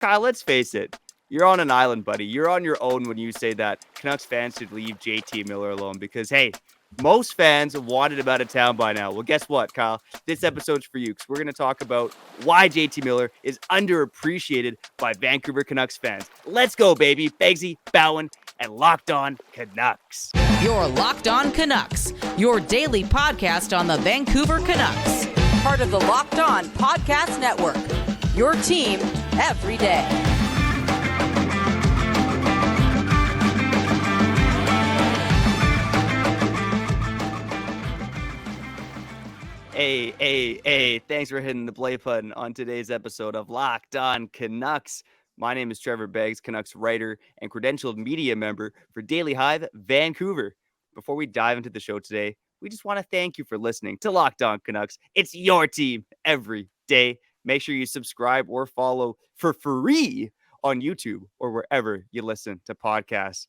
Kyle, let's face it. You're on an island, buddy. You're on your own when you say that Canucks fans should leave JT Miller alone because, hey, most fans wanted him out of town by now. Well, guess what, Kyle? This episode's for you because we're going to talk about why JT Miller is underappreciated by Vancouver Canucks fans. Let's go, baby. Beggsy, Bhawan, and Locked On Canucks. You're Locked On Canucks, your daily podcast on the Vancouver Canucks. Part of the Locked On Podcast Network, your team every day. Hey, thanks for hitting the play button on today's episode of Locked On Canucks. My name is Trevor Beggs, Canucks writer and credentialed media member for Daily Hive Vancouver. Before we dive into the show today, we just want to thank you for listening to Locked On Canucks. It's your team every day. Make sure you subscribe or follow for free on YouTube or wherever you listen to podcasts.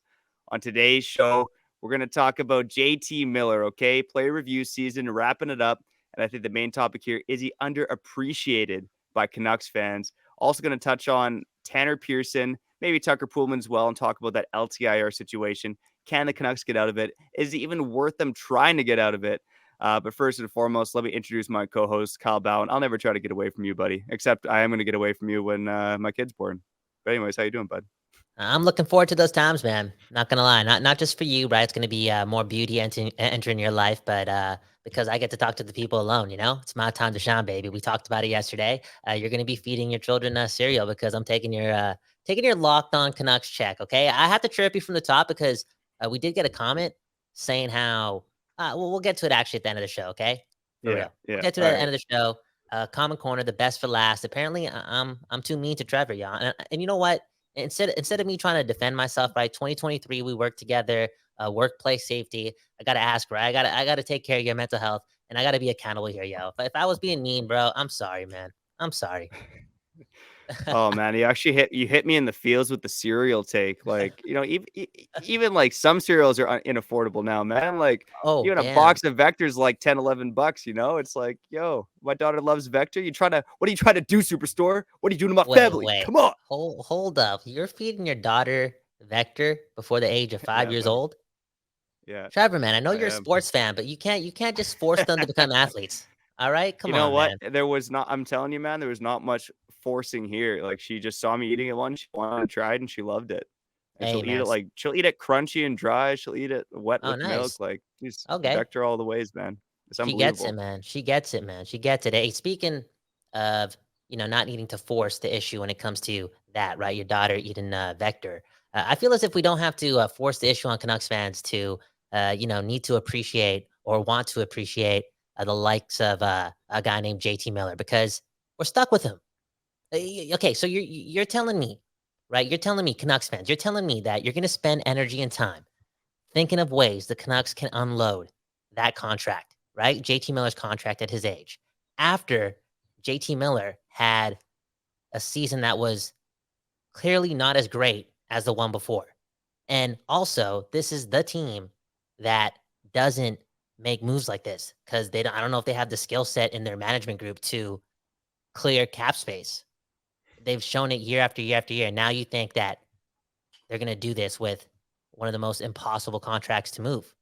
On today's show, we're going to talk about JT Miller, okay? Player review season, wrapping it up. And I think the main topic here is he underappreciated by Canucks fans. Also going to touch on Tanner Pearson, maybe Tucker Poolman as well, and talk about that LTIR situation. Can the Canucks get out of it? Is it even worth them trying to get out of it? But first and foremost, let me introduce my co-host, Kyle Bhawan. I'll never try to get away from you, buddy, except I am going to get away from you when my kid's born. But anyways, how you doing, bud? I'm looking forward to those times, man. Not gonna lie, not just for you, right? It's gonna be more beauty entering your life, but because I get to talk to the people alone, it's my time to shine, baby. We talked about it yesterday. You're gonna be feeding your children cereal because I'm taking your Locked On Canucks check. Okay, I have to chirp you from the top because we did get a comment saying how we'll get to it actually at the end of the show. Okay, for real. We'll get to the end of the show. Common Corner, the best for last. Apparently, I'm too mean to Trevor, y'all. And you know what? Instead of me trying to defend myself, right? 2023, we worked together, workplace safety. I gotta ask, right? I gotta take care of your mental health, and I gotta be accountable here, yo. If I was being mean, bro, I'm sorry, man. I'm sorry. Oh man, you hit me in the feels with the cereal take. Like, even like some cereals are inaffordable now, man. Like Oh, even a damn. box of Vector's like 10, $11, It's like, yo, my daughter loves Vector. What are you trying to do, Superstore? What are you doing to my family? Wait. Come on. Hold up. You're feeding your daughter Vector before the age of 5 years buddy. old? Yeah. Trevor, man, I know you're a am. sports fan, but you can't just force them to become athletes. All right? Come You know on, what? man. I'm telling you, man, there was not much forcing here. Like she just saw me eating it once, she wanted to try it and she loved it. And Hey, man. she'll eat it crunchy and dry. She'll eat it wet Oh, with milk. nice. Like she's Okay. Vector all the ways, man. It's She gets it, unbelievable. man. She gets it, man. She gets it. Hey, speaking of, not needing to force the issue when it comes to that, right? Your daughter eating Vector. I feel as if we don't have to force the issue on Canucks fans to, need to appreciate or want to appreciate the likes of a guy named JT Miller because we're stuck with him. Okay, so you're telling me, right? You're telling me, Canucks fans, you're telling me that you're going to spend energy and time thinking of ways the Canucks can unload that contract, right? JT Miller's contract at his age. After JT Miller had a season that was clearly not as great as the one before. And also, this is the team that doesn't make moves like this because I don't know if they have the skill set in their management group to clear cap space. They've shown it year after year after year. And now you think that they're going to do this with one of the most impossible contracts to move.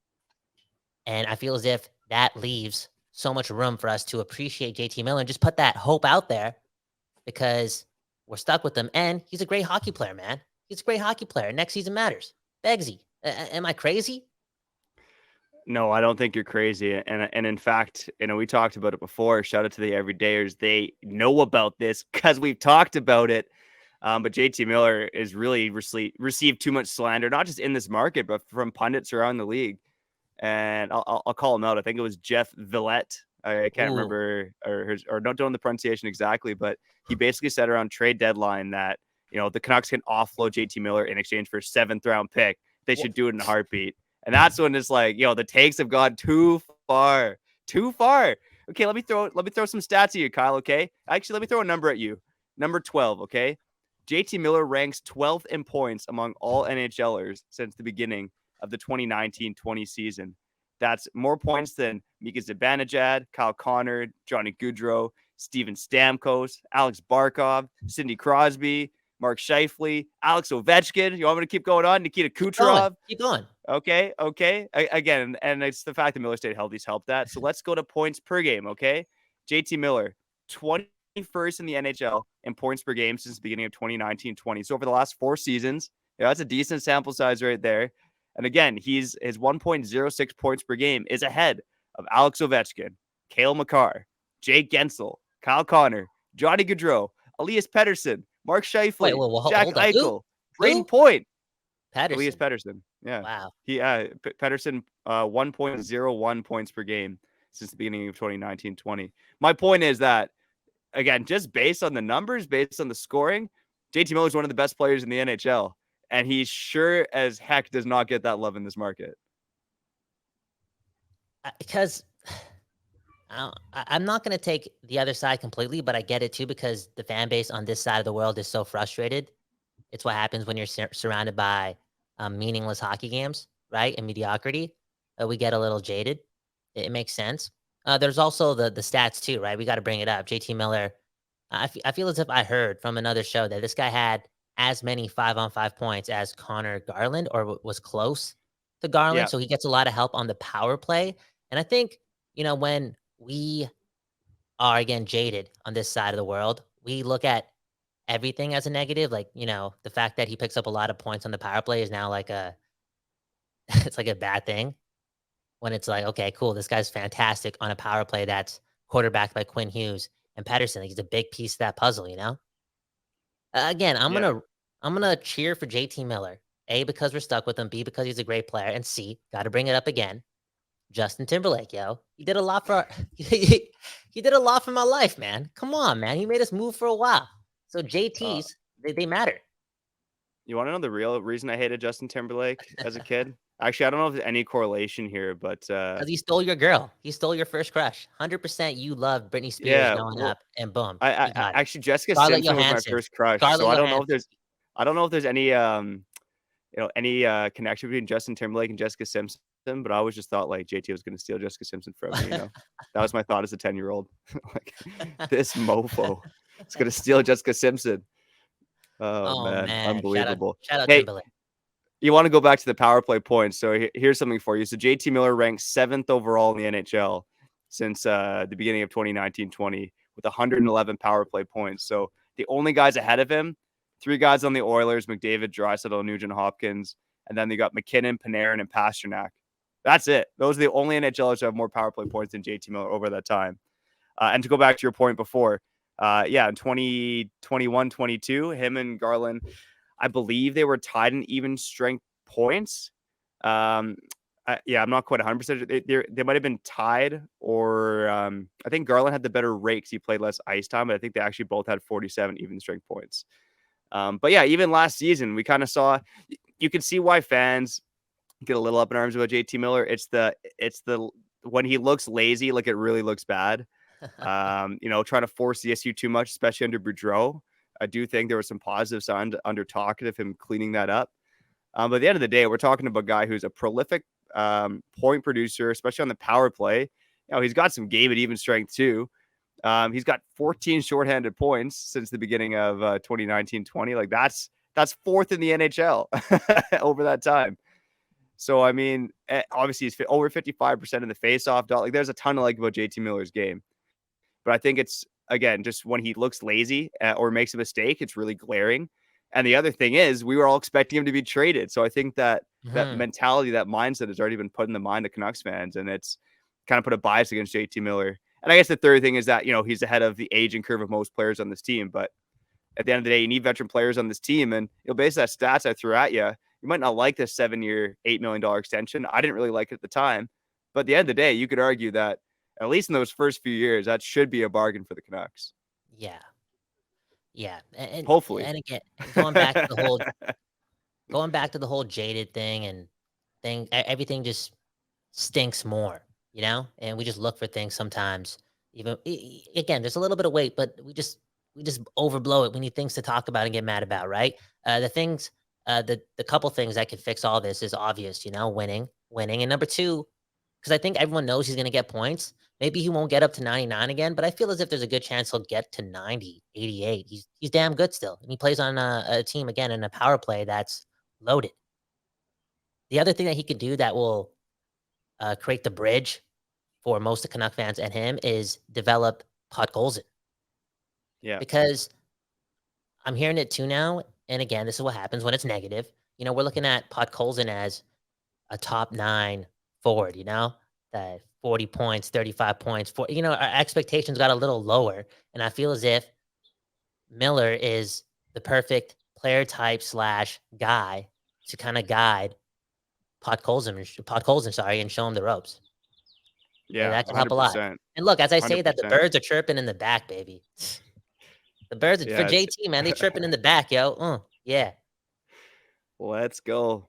And I feel as if that leaves so much room for us to appreciate JT Miller and just put that hope out there because we're stuck with him. And he's a great hockey player, man. He's a great hockey player. Next season matters. Beggsy, am I crazy? No, I don't think you're crazy. And in fact, we talked about it before. Shout out to the everydayers. They know about this because we've talked about it. But JT Miller is really received too much slander, not just in this market, but from pundits around the league. And I'll call him out. I think it was Jeff Villette. I can't remember or don't know the pronunciation exactly, but he basically said around trade deadline that, the Canucks can offload JT Miller in exchange for a 7th round pick. They should do it in a heartbeat. And that's when it's like, the takes have gone too far. Okay, let me throw some stats at you, Kyle. Okay, actually, let me throw a number at you. Number 12. Okay, JT Miller ranks 12th in points among all NHLers since the beginning of the 2019-20 season. That's more points than Mika Zibanejad, Kyle Connor, Johnny Gaudreau, Steven Stamkos, Alex Barkov, Sidney Crosby, Mark Scheifele, Alex Ovechkin. You want me to keep going on? Nikita Keep going. Kucherov. Keep going. Okay. Again, and it's the fact that Miller stayed healthy's helped that. So let's go to points per game. Okay. JT Miller, 21st in the NHL in points per game since the beginning of 2019-20. So over the last 4 seasons, that's a decent sample size right there. And again, his 1.06 points per game is ahead of Alex Ovechkin, Cale Makar, Jake Gensel, Kyle Connor, Johnny Gaudreau, Elias Pettersson, Mark Wait, Scheifele, well, Jack hold on. Who? Eichel, Braden Point, Elias Patterson. Pettersson. Yeah. Wow. Pettersson, 1.01 points per game since the beginning of 2019-20. My point is that, again, just based on the numbers, based on the scoring, JT Miller is one of the best players in the NHL. And he sure as heck does not get that love in this market. Because I'm not going to take the other side completely, but I get it too, because the fan base on this side of the world is so frustrated. It's what happens when you're surrounded by meaningless hockey games, right? And mediocrity. We get a little jaded. It makes sense. There's also the stats too, right? We got to bring it up. JT Miller, I feel as if I heard from another show that this guy had as many 5-on-5 points as Connor Garland, or was close to Garland. Yeah. So he gets a lot of help on the power play. And I think, when we are, again, jaded on this side of the world, we look at everything as a negative. Like, the fact that he picks up a lot of points on the power play is now like it's like a bad thing, when it's like, okay, cool, this guy's fantastic on a power play that's quarterbacked by Quinn Hughes and Pettersson. Like, he's a big piece of that puzzle, Again, I'm gonna cheer for JT Miller. A, because we're stuck with him. B, because he's a great player. And C, got to bring it up again, Justin Timberlake, yo. He did a lot for he did a lot for my life, man. Come on, man. He made us move for a while. So JTs, they matter. You want to know the real reason I hated Justin Timberlake as a kid? Actually, I don't know if there's any correlation here, but Because he stole your girl. He stole your first crush. 100% you loved Britney Spears yeah, growing up, and boom, I you got it. actually Jessica Scarlett Simpson was my Johansson. first crush, Scarlett so I don't know Johansson. if there's any any connection between Justin Timberlake and Jessica Simpson, but I always just thought like JT was going to steal Jessica Simpson from me. That was my thought as a 10-year-old. Like, this mofo is going to steal Jessica Simpson. Oh man, unbelievable. Shout out Hey, Timberlake. you want to go back to the power play points. So here's something for you. So JT Miller ranks 7th overall in the NHL since the beginning of 2019-20 with 111 power play points. So the only guys ahead of him, 3 guys on the Oilers: McDavid, Draisaitl, Nugent Hopkins, and then they got McKinnon, Panarin, and Pasternak. That's it. Those are the only NHLers who have more power play points than JT Miller over that time. And to go back to your point before, in 2021-22, him and Garland, I believe they were tied in even strength points. I'm not quite 100%. They might have been tied, or I think Garland had the better rate because he played less ice time, but I think they actually both had 47 even strength points. But yeah, even last season, we kind of saw, you can see why fans get a little up in arms about JT Miller. It's the when he looks lazy, like it really looks bad. Trying to force the issue too much, especially under Boudreau. I do think there was some positive signs under Tocchet of him cleaning that up. But at the end of the day, we're talking about a guy who's a prolific point producer, especially on the power play. He's got some game at even strength too. He's got 14 shorthanded points since the beginning of 2019-20. Like that's 4th in the NHL over that time. So, I mean, obviously he's over 55% in the faceoff dot. Like, there's a ton to like about JT Miller's game. But I think it's, again, just when he looks lazy or makes a mistake, it's really glaring. And the other thing is, we were all expecting him to be traded. So I think that that mentality, that mindset has already been put in the mind of Canucks fans, and it's kind of put a bias against JT Miller. And I guess the third thing is that, he's ahead of the aging curve of most players on this team. But at the end of the day, you need veteran players on this team. And based on that stats I threw at you, you might not like this 7-year, $8 million extension. I didn't really like it at the time. But at the end of the day, you could argue that at least in those first few years, that should be a bargain for the Canucks. Yeah. Yeah. And hopefully. And again, going back to the whole jaded thing and everything just stinks more, and we just look for things sometimes. Even again, there's a little bit of weight, but we just overblow it. We need things to talk about and get mad about, right? The couple things that can fix all this is obvious, winning. And number 2, because I think everyone knows he's going to get points. Maybe he won't get up to 99 again, but I feel as if there's a good chance he'll get to 90, 88. He's damn good still. And he plays on a team, again, in a power play that's loaded. The other thing that he could do that will create the bridge for most of Canuck fans and him is develop Podkolzin. Yeah. Because I'm hearing it too now, and again, this is what happens when it's negative. We're looking at Podkolzin as a top 9 forward, that 40 points, 35 points, our expectations got a little lower. And I feel as if Miller is the perfect player type / guy to kind of guide Podkolzin, and show him the ropes. Yeah, That could help a lot. 100%. And look, as I say that, the 100%. birds are chirping in the back, baby. The birds for Yeah, JT, man, they tripping in the back, yo. Yeah. let's go.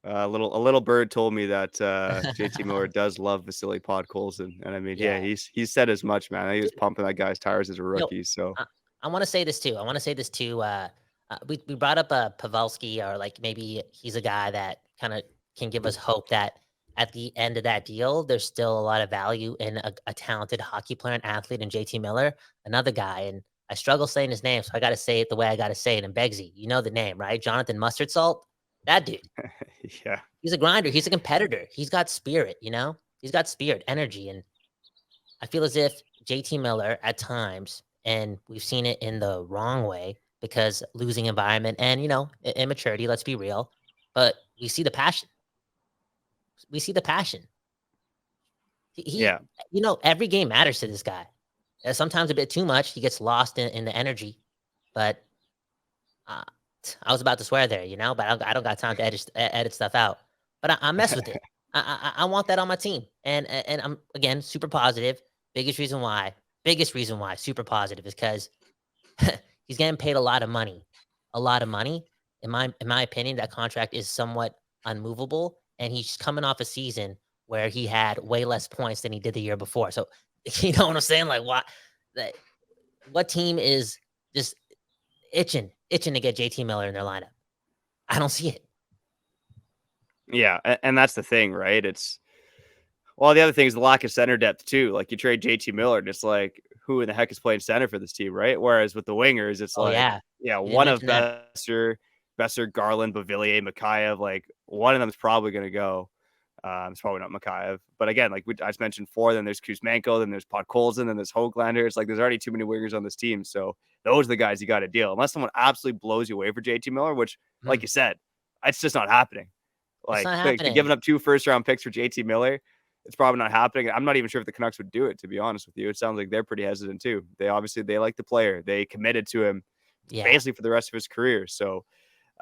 A little bird told me that JT Miller does love Vasily Podkolzin, and I mean, yeah, Yeah. he's said as much, man. He was Dude, pumping that guy's tires as a yo, rookie. So I want to say this too. We brought up Pavelski, or like maybe he's a guy that kind of can give us hope that at the end of that deal, there's still a lot of value in a talented hockey player and athlete in JT Miller, another guy. And I struggle saying his name, so I got to say it the way I got to say it. And Beggsy, you know the name, right? Jonathan Mustard Salt. That dude. yeah, He's a grinder. He's a competitor. He's got spirit, He's got spirit, energy. And I feel as if JT Miller at times, and we've seen it in the wrong way because losing environment and, immaturity, let's be real, but we see the passion. We see the passion. yeah, Every game matters to this guy. Sometimes a bit too much. He gets lost in the energy, but uh, I was about to swear there, but I don't got time to edit stuff out. But I mess with it. I want that on my team, and I'm again super positive. Biggest reason why super positive is because he's getting paid a lot of money, In my opinion, that contract is somewhat unmovable, and he's coming off a season where he had way less points than he did the year before. So you know what I'm saying? Like what team is just itching to get JT Miller in their lineup? I don't see it. yeah, and that's the thing, right? Well, the other thing is the lack of center depth too. Like you trade JT Miller, and it's like, who in the heck is playing center for this team, right? Whereas with the wingers, it's Oh like, yeah, yeah, you didn't one of mention that. Besser, Garland, Bavillier, Mikheyev, like one of them is probably going to go. It's probably not Mikheyev, but again, like I just mentioned 4, then there's Kuzmenko, then there's Podkolzin, then there's Höglander. It's like there's already too many wingers on this team, so those are the guys you got to deal. Unless someone absolutely blows you away for JT Miller, which, like Mm, you said, it's just not happening. it's Like not the happening. giving up 2 first-round picks for JT Miller, it's probably not happening. I'm not even sure if the Canucks would do it, to be honest with you. It sounds like they're pretty hesitant too. They like the player. They committed to him Yeah. basically for the rest of his career. So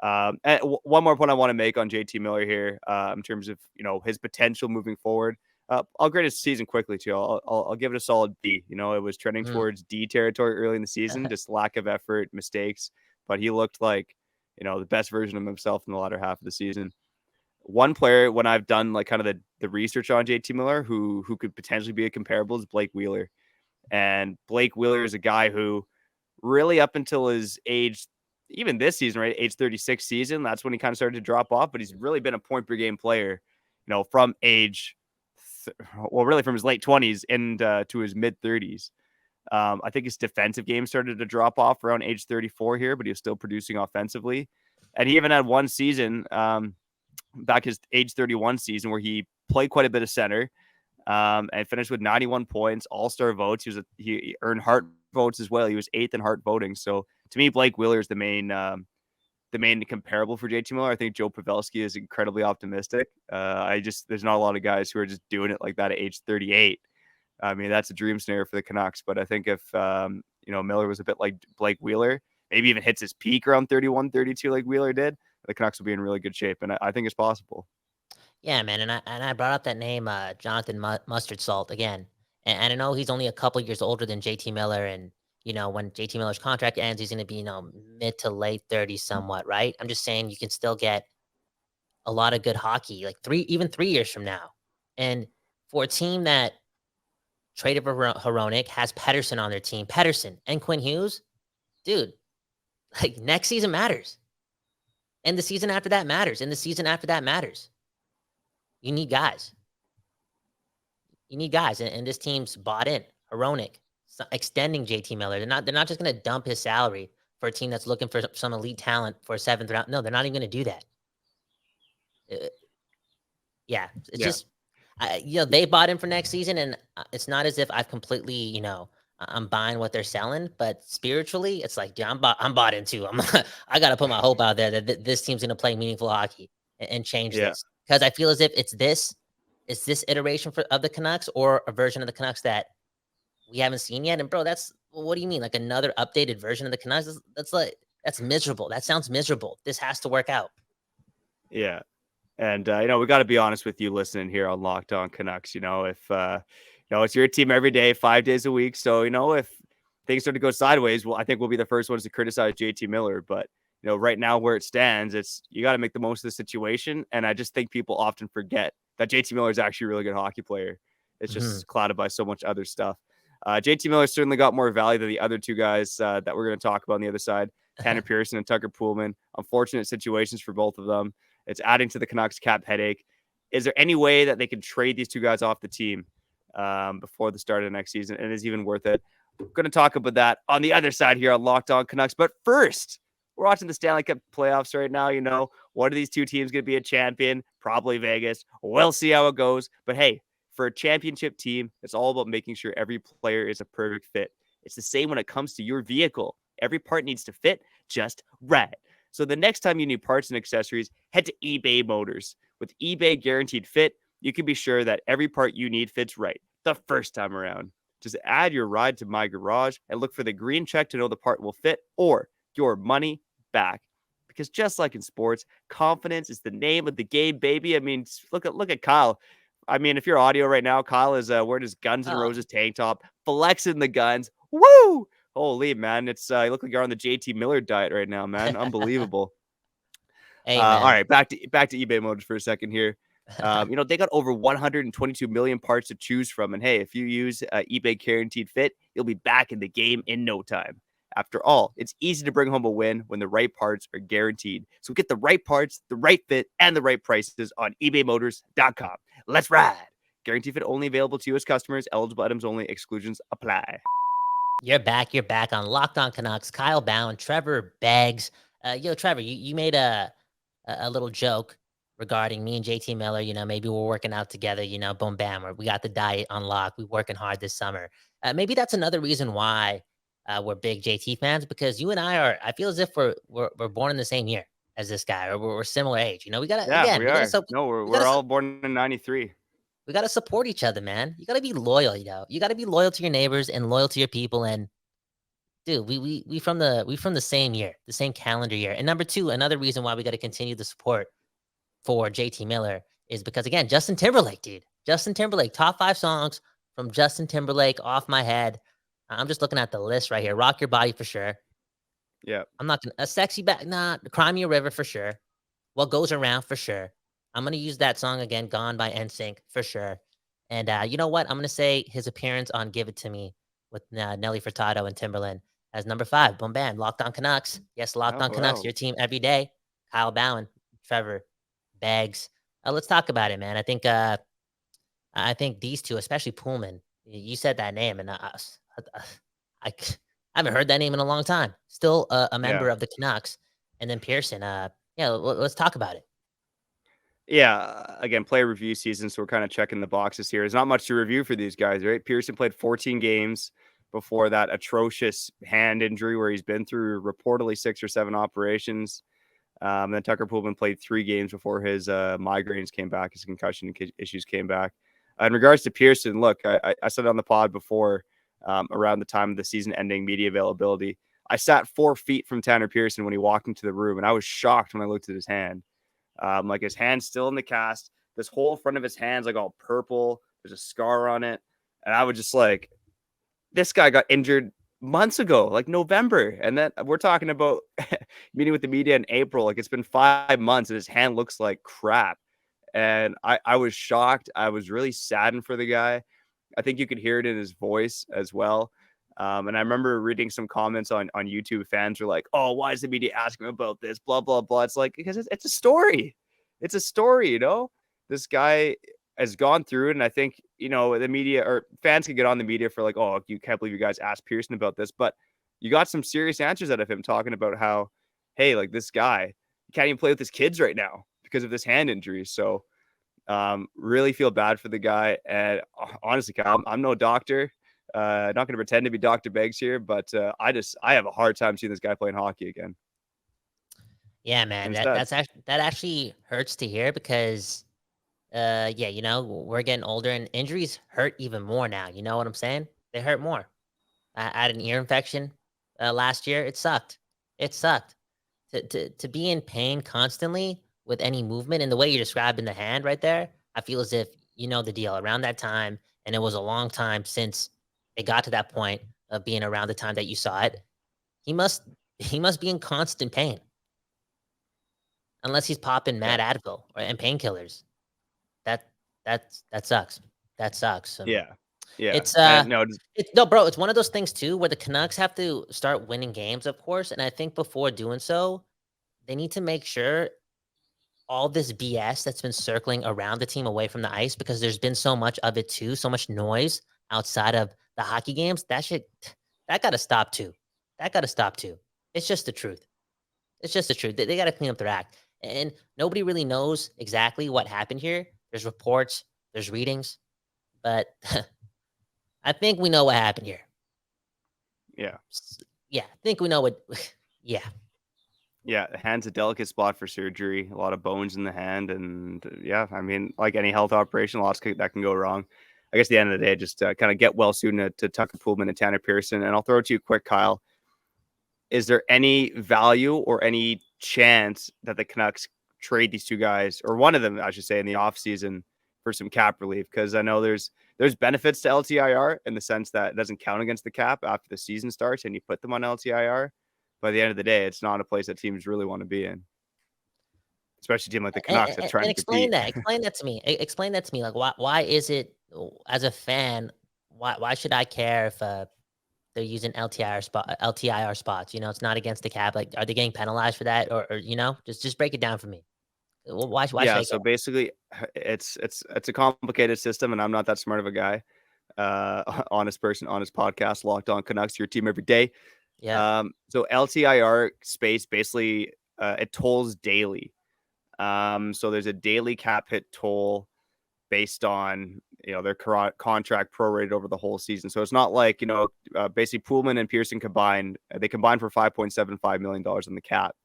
and one more point I want to make on JT Miller here, in terms of his potential moving forward. I'll grade his season quickly too. I'll give it a solid B. It was trending Mm. towards D territory early in the season, just lack of effort, mistakes. But he looked like the best version of himself in the latter half of the season. One player, when I've done like kind of the research on JT Miller, who could potentially be a comparable, is Blake Wheeler. And Blake Wheeler is a guy who really up until his age, even this season, right, age 36 season, that's when he kind of started to drop off. But he's really been a point per game player, from age, really from his late 20s and to his mid 30s. I think his defensive game started to drop off around age 34 here, but he was still producing offensively. And he even had one season, back his age 31 season, where he played quite a bit of center, and finished with 91 points, all-star votes. He earned Hart votes as well. He was 8th in Hart voting. So to me, Blake Wheeler is the main comparable for JT Miller. I think Joe Pavelski is incredibly optimistic. There's not a lot of guys who are just doing it like that at age 38. I mean, that's a dream scenario for the Canucks. But I think if Miller was a bit like Blake Wheeler, maybe even hits his peak around 31, 32 like Wheeler did, the Canucks will be in really good shape. And I think it's possible. Yeah, man, and I brought up that name, Jonathan Mustard Salt again, and I know he's only a couple years older than JT Miller, and when JT Miller's contract ends, he's going to be mid to late 30s, somewhat, right? I'm just saying you can still get a lot of good hockey, like 3 years from now, and for a team that traded for Hronek, has Pedersen on their team, Pedersen and Quinn Hughes, dude, like next season matters, and the season after that matters, and the season after that matters. You need guys. You need guys, and this team's bought in. Hronek, extending JT Miller. They're not just going to dump his salary for a team that's looking for some elite talent for a 7th round. No, they're not even going to do that. Uh, yeah, it's Yeah. just, they bought in for next season, and it's not as if I've completely, I'm buying what they're selling, but spiritually, it's like, dude, I'm bought in too. I got to put my hope out there that this team's going to play meaningful hockey and change Yeah. this, because I feel as if it's this iteration of the Canucks, or a version of the Canucks that we haven't seen yet. And bro, what do you mean? Like another updated version of the Canucks? That's miserable. That sounds miserable. This has to work out. Yeah. And, we got to be honest with you listening here on Locked On Canucks. If, it's your team every day, 5 days a week. So, if things start to go sideways, well, I think we'll be the first ones to criticize JT Miller. But, right now where it stands, you got to make the most of the situation. And I just think people often forget that JT Miller is actually a really good hockey player. It's just clouded by so much other stuff. JT Miller certainly got more value than the other two guys that we're going to talk about on the other side, Tanner Pearson and Tucker Poolman. Unfortunate situations for both of them. It's adding to the Canucks cap headache. Is there any way that they can trade these two guys off the team before the start of the next season? And is it even worth it? We're going to talk about that on the other side here on Locked On Canucks. But first, we're watching the Stanley Cup playoffs right now. What are these two teams going to be a champion? Probably Vegas. We'll see how it goes. But hey, for a championship team, it's all about making sure every player is a perfect fit. It's the same when it comes to your vehicle. Every part needs to fit just right. So the next time you need parts and accessories, head to eBay Motors. With eBay Guaranteed Fit, you can be sure that every part you need fits right the first time around. Just add your ride to My Garage and look for the green check to know the part will fit or your money back. Because just like in sports, confidence is the name of the game, baby. I mean, look at Kyle. I mean, if you're audio right now, Kyle is wearing his Guns N' Roses tank top, flexing the guns. Woo! Holy, man. It's you look like you're on the JT Miller diet right now, man. Unbelievable. Hey, All man. right, back to eBay Motors for a second here. They got over 122 million parts to choose from. And hey, if you use eBay Guaranteed Fit, you'll be back in the game in no time. After all, it's easy to bring home a win when the right parts are guaranteed. So get the right parts, the right fit, and the right prices on ebaymotors.com. Let's ride. Guaranteed Fit only available to U.S. customers. Eligible items only. Exclusions apply. You're back. You're back on Locked On Canucks. Kyle Bhawan, Trevor Beggs. Trevor, you made a little joke regarding me and JT Miller. Maybe we're working out together. Boom, bam. We got the diet on lock. We're working hard this summer. Maybe that's another reason why we're big JT fans, because you and I are. I feel as if we're born in the same year as this guy, or we're similar age. We gotta Yeah, we we are. gotta No, we we're gotta all born in 93. we gotta support each other, man. You gotta be loyal. You gotta be loyal to your neighbors and loyal to your people. And dude, we from the same year, the same calendar year. And number two, another reason why we got to continue the support for JT Miller is because, again, Justin Timberlake, dude. Justin Timberlake, top 5 songs from Justin Timberlake off my head. I'm just looking at the list right here. Rock Your Body for sure. Yeah. I'm not gonna a sexy back, nah, Cry Me a River for sure. What Goes Around for sure. I'm gonna use that song again, Gone by NSYNC for sure. And you know what? I'm gonna say his appearance on Give It To Me with Nelly Furtado and Timberland as number 5. Boom, bam. Locked On Canucks. Yes, Locked Oh, On Canucks, wow. your team every day. Kyle Bhawan, Trevor, Bags. Let's talk about it, man. I think these two, especially Pullman, you said that name, and I haven't heard that name in a long time. Still a Yeah. member of the Canucks. And then Pearson, let's talk about it. Yeah, again, player review season, so we're kind of checking the boxes here. There's not much to review for these guys, right? Pearson played 14 games before that atrocious hand injury where he's been through reportedly 6 or 7 operations. Then Tucker Poolman played 3 games before his migraines came back, his concussion issues came back. In regards to Pearson, look, I said on the pod before, around the time of the season-ending media availability, I sat 4 feet from Tanner Pearson when he walked into the room, and I was shocked when I looked at his hand. Like his hand's still in the cast. This whole front of his hand's like all purple. There's a scar on it. And I was just like, this guy got injured months ago, like November. And then we're talking about meeting with the media in April. Like it's been 5 months and his hand looks like crap. And I was shocked. I was really saddened for the guy. I think you could hear it in his voice as well. And I remember reading some comments on YouTube. Fans were like, oh, why is the media asking him about this? Blah, blah, blah. It's like, because it's a story. It's a story, This guy, has gone through it, and I think, the media or fans can get on the media for like, oh, you can't believe you guys asked Pearson about this, but you got some serious answers out of him talking about how, hey, like this guy he can't even play with his kids right now because of this hand injury. So really feel bad for the guy. And honestly, Kyle, I'm no doctor. Not going to pretend to be Dr. Beggs here, but I have a hard time seeing this guy playing hockey again. Yeah, man, that actually hurts to hear because, yeah, we're getting older and injuries hurt even more now. You know what I'm saying? They hurt more. I had an ear infection last year. It sucked. It sucked to be in pain constantly with any movement and the way you're describing the hand right there. I feel as if you know the deal around that time, and it was a long time since it got to that point of being around the time that you saw it. He must be in constant pain. Unless he's popping mad Advil and painkillers. That sucks. That sucks. Yeah. It's no, no, bro. It's one of those things too where the Canucks have to start winning games, of course. And I think before doing so, they need to make sure all this BS that's been circling around the team away from the ice, because there's been so much of it too, so much noise outside of the hockey games. That got to stop too. That got to stop too. It's just the truth. It's just the truth. They got to clean up their act. And nobody really knows exactly what happened here. There's reports, there's readings, but I think we know what happened here. Yeah. Yeah, I think we know what. Yeah. Yeah, the hand's a delicate spot for surgery. A lot of bones in the hand, and yeah, I mean, like any health operation, lots that can go wrong. I guess at the end of the day, just kind of get well soon to Tucker Poolman and Tanner Pearson. And I'll throw it to you quick, Kyle. Is there any value or any chance that the Canucks trade these two guys, or one of them, I should say, in the offseason for some cap relief? Because I know there's benefits to LTIR in the sense that it doesn't count against the cap after the season starts and you put them on LTIR. By the end of the day, it's not a place that teams really want to be in, especially a team like the Canucks that's trying to explain compete. Explain that to me. Explain that to me. Like, why is it, as a fan, why should I care if they're using LTIR spots? It's not against the cap. Like, are they getting penalized for that, or just break it down for me. Why should I Yeah, care? so basically, it's a complicated system, and I'm not that smart of a guy. Honest person, honest podcast, Locked On Canucks, your team every day. Yeah. So LTIR space basically it tolls daily. So there's a daily cap hit toll based on their contract prorated over the whole season. So it's not like basically Poolman and Pearson combined, they combined for $5.75 million on the cap.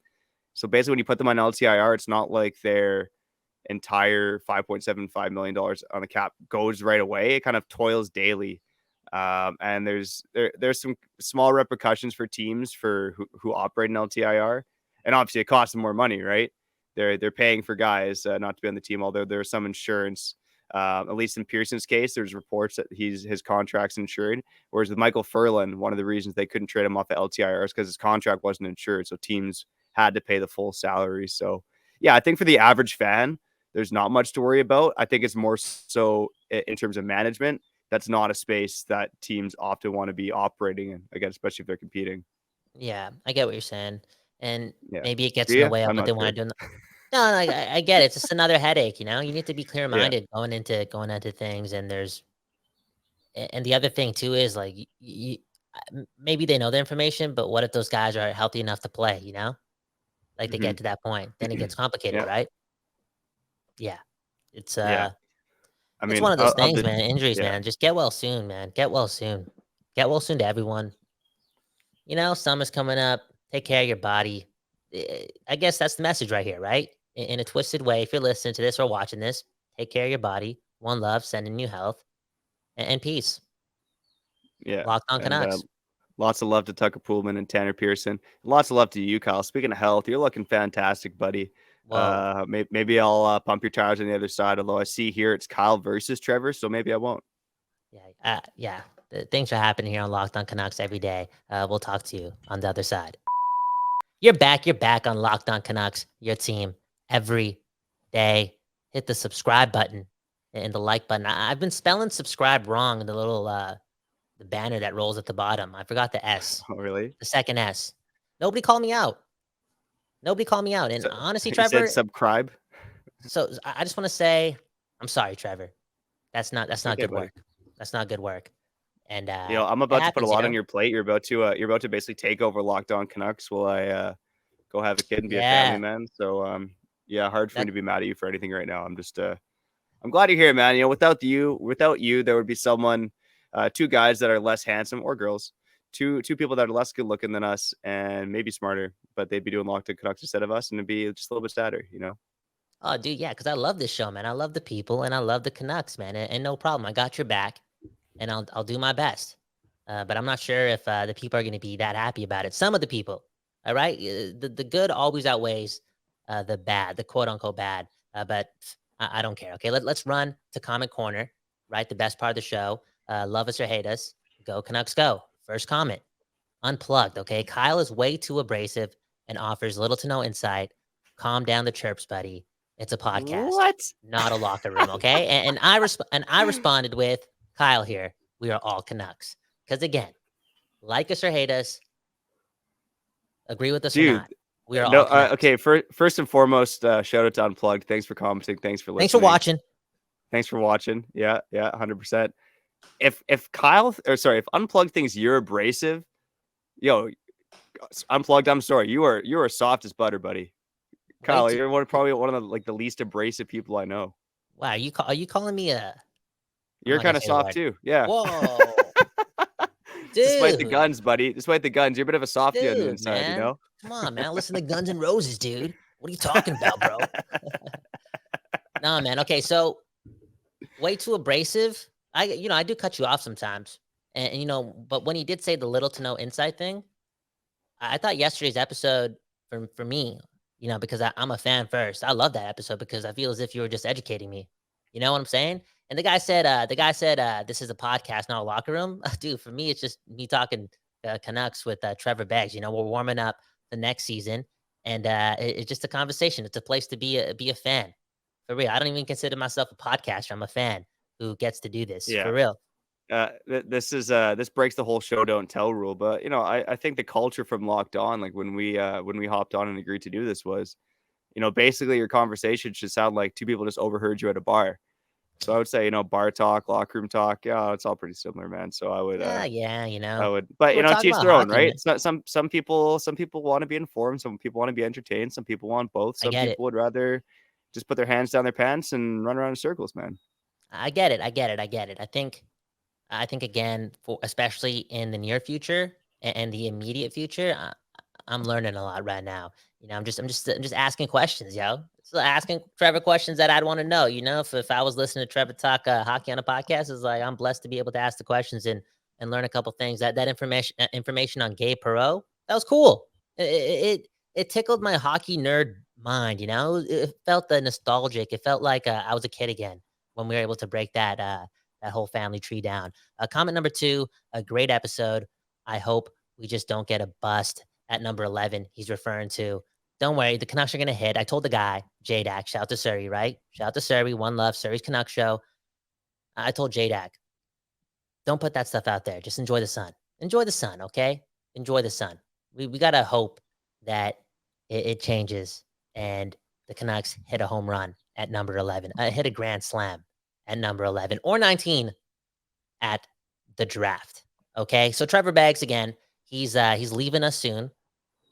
So basically, when you put them on LTIR, it's not like their entire $5.75 million on the cap goes right away. It kind of toils daily. And there's some small repercussions for teams who operate in LTIR, and obviously it costs them more money, right? They're paying for guys not to be on the team, although there's some insurance. At least in Pearson's case, there's reports that his contract's insured. Whereas with Michael Furlan, one of the reasons they couldn't trade him off of LTIR is because his contract wasn't insured, so teams had to pay the full salary. So yeah, I think for the average fan, there's not much to worry about. I think it's more so in terms of management. That's not a space that teams often want to be operating in, again, especially if they're competing. Yeah, I get what you're saying, and Yeah. maybe it gets in the way of I'm what not they sure. want to do. No, I get it. It's just another headache. You need to be clear minded going into things, and and the other thing too is like maybe they know the information, but what if those guys are healthy enough to play? Like they get to that point, then it gets complicated, Yeah. right? Yeah, it's Yeah. I it's mean, one of those of things, the man. Injuries, yeah. man. Just get well soon, man. Get well soon. Get well soon to everyone. Summer's coming up. Take care of your body. I guess that's the message right here, right? In a twisted way, if you're listening to this or watching this, take care of your body. One love, sending you health and peace. Yeah. Locked On And Canucks. lots of love to Tucker Poolman and Tanner Pearson. Lots of love to you, Kyle. Speaking of health, you're looking fantastic, buddy. Whoa. Maybe I'll pump your tires on the other side, although I see here it's Kyle versus Trevor, so maybe I won't. Yeah. Yeah. Things are happening here on Locked On Canucks every day. We'll talk to you on the other side. You're back on Locked On Canucks, your team every day. Hit the subscribe button and the like button. I've been spelling subscribe wrong. The little the banner that rolls at the bottom. I forgot the S. Oh, really? The second S. Nobody called me out. And So, honestly, you said Trevor. subscribe? So I just want to say, I'm sorry, Trevor. That's not Okay, good buddy. work. That's not good work. And I'm it about to put a happens, you lot on know. your plate. You're about to basically take over Locked On Canucks while I go have a kid and be a family Yeah, man. So yeah, hard for me that to be mad at you for anything right now. I'm just I'm glad you're here, man. Without you, there would be someone, two guys that are less handsome or girls, two people that are less good looking than us and maybe smarter, but they'd be doing Locked On Canucks instead of us, and it'd be just a little bit sadder. Oh, dude, yeah, because I love this show, man. I love the people and I love the Canucks, man. And no problem. I got your back and I'll do my best. But I'm not sure if the people are going to be that happy about it. Some of the people, all right? The good always outweighs the bad, the quote unquote bad. But I don't care. Okay, let's run to Comment Corner, right? The best part of the show. Love us or hate us. Go Canucks, go. First comment. Unplugged, okay? Kyle is way too abrasive and offers little to no insight. Calm down the chirps, buddy. It's a podcast, What? not a locker room, okay? And I responded with Kyle here. We are all Canucks. Because again, like us or hate us, agree with us or Dude, not, we are no, all Canucks. okay. First and foremost, shout out to Unplugged. Thanks for commenting. Thanks for Thanks for listening. watching. Thanks for watching. Yeah, 100%. If if Unplugged thinks you're abrasive, yo, Unplugged, I'm sorry. You are soft as butter, buddy. Wait, Kyle, you're probably one of the least abrasive people I know. wow, are you calling me a? I'm You're not gonna kind of say the soft word. too. Yeah. Whoa, Despite the dude, guns, buddy. Despite the guns, you're a bit of a softie on the dude, inside, you man, know? come on, man. Listen to Guns N' Roses, dude. What are you talking about, bro? Nah, man. Okay, so way too abrasive. I do cut you off sometimes, and but when he did say the little to no insight thing, I thought yesterday's episode for me, because I'm a fan first. I love that episode because I feel as if you were just educating me. You know what I'm saying? And the guy said, this is a podcast, not a locker room. Dude, for me, it's just me talking Canucks with Trevor Beggs. We're warming up the next season, and it's just a conversation. It's a place to be a fan. For real. I don't even consider myself a podcaster. I'm a fan who gets to do this. Yeah. For real. This breaks the whole show don't tell rule, but I think the culture from Locked On, like when we hopped on and agreed to do this, was basically your conversation should sound like two people just overheard you at a bar. So I would say bar talk, locker room talk, yeah, it's all pretty similar, man. So Yeah, I would, but we're to talking each about their own, hockey, right? man. It's not some people want to be informed, some people want to be entertained, some people want both, I some get it. people would rather just put their hands down their pants and run around in circles, man. I get it. I get it. I get it. I think again, for especially in the near future and the immediate future, I'm learning a lot right now. I'm just asking questions, yo. So asking Trevor questions that I'd want to know. If I was listening to Trevor talk hockey on a podcast, it's like I'm blessed to be able to ask the questions and learn a couple things. That information on Gabe Perreault, that was cool. It tickled my hockey nerd mind. It felt nostalgic. It felt like I was a kid again when we were able to break that whole family tree down. Comment number 2, a great episode. I hope we just don't get a bust at number 11. He's referring to, don't worry, the Canucks are going to hit. I told the guy, JDAC, shout out to Surrey, right? Shout out to Surrey, one love, Surrey's Canucks show. I told JDAC, don't put that stuff out there. Just enjoy the sun. Enjoy the sun, okay? Enjoy the sun. We got to hope that it changes and the Canucks hit a home run at number 11, hit a grand slam at number 11 or 19 at the draft. Okay. So Trevor Beggs, again, he's leaving us soon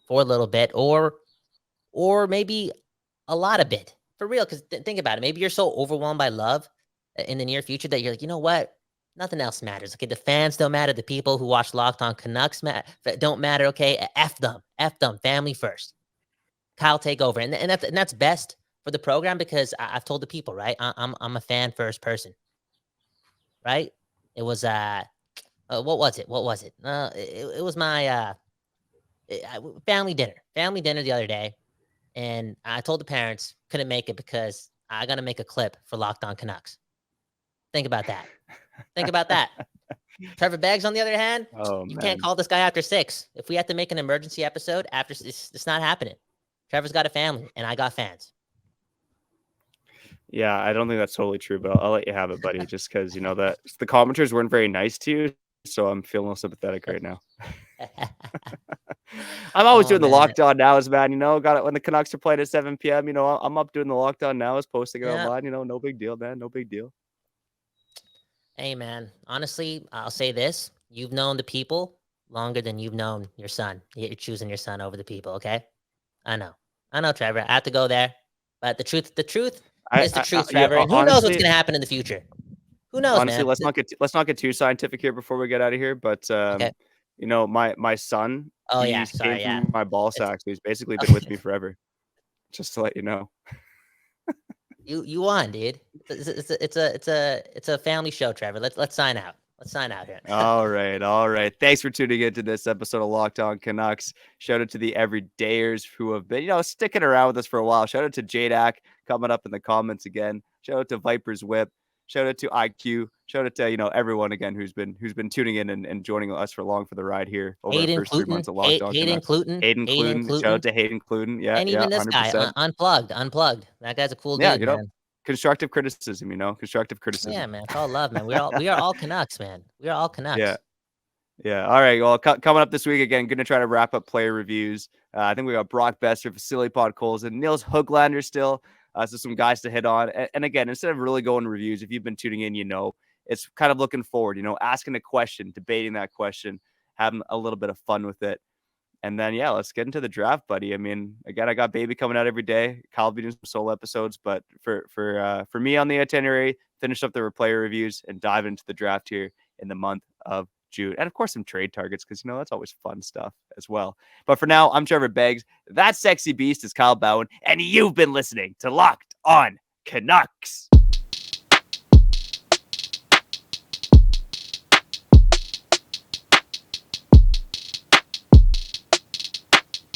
for a little bit or maybe a lot of bit for real. Cause think about it. Maybe you're so overwhelmed by love in the near future that you're like, you know what? Nothing else matters. Okay. The fans don't matter. The people who watch Locked On Canucks don't matter. Okay. F them, family first. Kyle, take over. And that's best for the program because I've told the people, right? I'm a fan first person. Right? It was what was it? It was my family dinner. Family dinner the other day, and I told the parents couldn't make it because I got to make a clip for Locked On Canucks. Think about that. Think about that. Trevor Beggs, on the other hand, Oh you man, can't call this guy after 6. If we have to make an emergency episode after, it's not happening. Trevor's got a family, and I got fans. yeah, I don't think that's totally true, but I'll let you have it, buddy. Just because that the commenters weren't very nice to you, so I'm feeling a little sympathetic right now. I'm always Oh, doing the man. Locked On Nows, man. Got it when the Canucks are playing at 7 p.m. I'm up doing the Locked On Nows, posting it Yeah. online. No big deal, man. No big deal. Hey, man. Honestly, I'll say this: you've known the people longer than you've known your son. You're choosing your son over the people. Okay, I know, Trevor. I have to go there, but the truth is the truth, Yeah, Trevor. And who knows what's honestly, gonna happen in the future? Who knows, honestly, man? let's not get too scientific here before we get out of here. But Okay. my son, Oh yeah. he came Sorry. Yeah. from my ball It's sack, so he's basically been with me forever. Just to let you know. you won, dude. It's a family show, Trevor. Let's sign out. Let's sign out here. All right, all right. Thanks for tuning into this episode of Locked On Canucks. Shout out to the everydayers who have been, sticking around with us for a while. Shout out to Jadak coming up in the comments again. Shout out to Viper's Whip. Shout out to IQ. Shout out to everyone again who's been tuning in and joining us for along for the ride here over our Hayden first 3 Cluten, months of Locked On Hayden Canucks. Cluten, Hayden Hayden Cluden. Shout out Cluten, to Hayden Cluden. Yeah, and yeah, even this guy, 100%. unplugged. That guy's a cool Yeah, dude, man. constructive criticism. Constructive criticism. Yeah, man. It's all love, man. We are all Canucks, man. We are all Yeah. Canucks. Yeah. All right. Well, coming up this week again, going to try to wrap up player reviews. I think we got Brock Besser, Vasily Podkolzin, and Nils Höglander still. So some guys to hit on. And again, instead of really going to reviews, if you've been tuning in, it's kind of looking forward, asking a question, debating that question, having a little bit of fun with it. And then, yeah, let's get into the draft, buddy. I mean, again, I got Baby coming out every day. Kyle will be doing some solo episodes, but for me on the itinerary, finish up the player reviews and dive into the draft here in the month of June. And of course, some trade targets because, that's always fun stuff as well. But for now, I'm Trevor Beggs. That sexy beast is Kyle Bhawan, and you've been listening to Locked On Canucks.